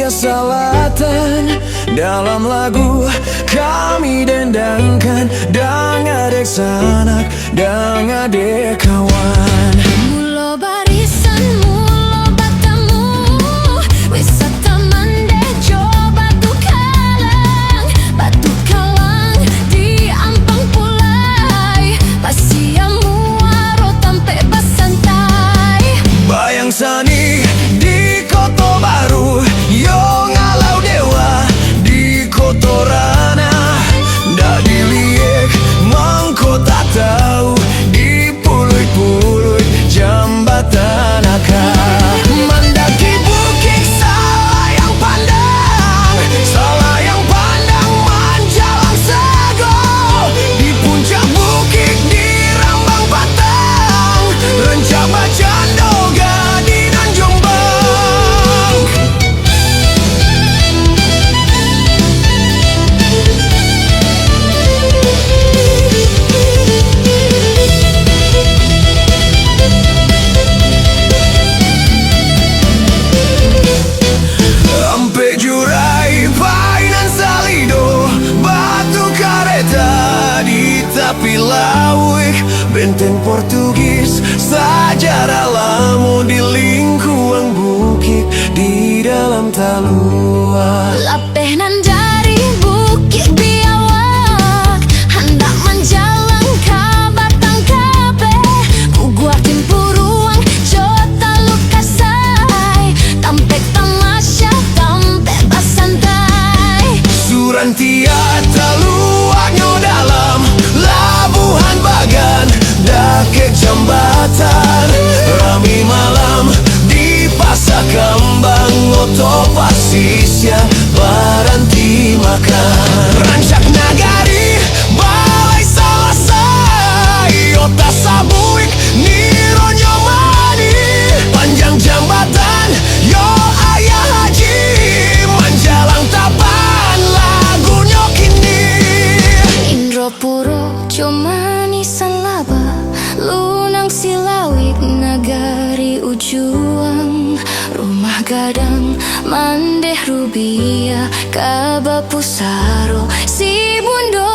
Asia Selatan. Dalam lagu kami dendangkan dengan adek sanak, dengan adek kawan. Mulo barisan, mulo batamu, wisata Mandeh Jo Batu Kalang di Ampang Pulai, Pasia Muaro tampe Basantai. Bayang Sani di Koto Baru, yo ngalau dewa di Kotorana. Ndak diliek mangko tak tahu di puluy-puluy jambatan akar. Mendaki bukit salah yang pandang, salah yang pandang menjalang sego. Di puncak bukit di Rambang Batang, rencak Bacando Gadinan Jombang. Ampe Jurai, Painan Salido, Batu Kareta di Tapi Lawik, Benteng Portugis, sejarah lama di lingkungan bukit di dalam Talua. Lapenan dari Bukit Biawak, hendak menjalang ke Batang Kabe, Puguak Timpuruang, Jota Lukasai, tampe tamasya, tampe basantai. Surantia Taluaknya dalam Labuhan Bagan, Dakek Jambatan, Rami malam di Pasar Kembang, Oto Pasisya Baranti makan. Rancak Nagari, Balai Salasai, Ota Sabuik, Niro Nyomani, Panjang Jambatan, Yo Ayah Haji, Manjalang Tapan, lagunya kini. Indropuro, Jomani Sanlaba, Lunang Silawik, Nagari Ujuang, Rumah Gadang, Mandeh Rubia, Kabapusaro, Si Bundo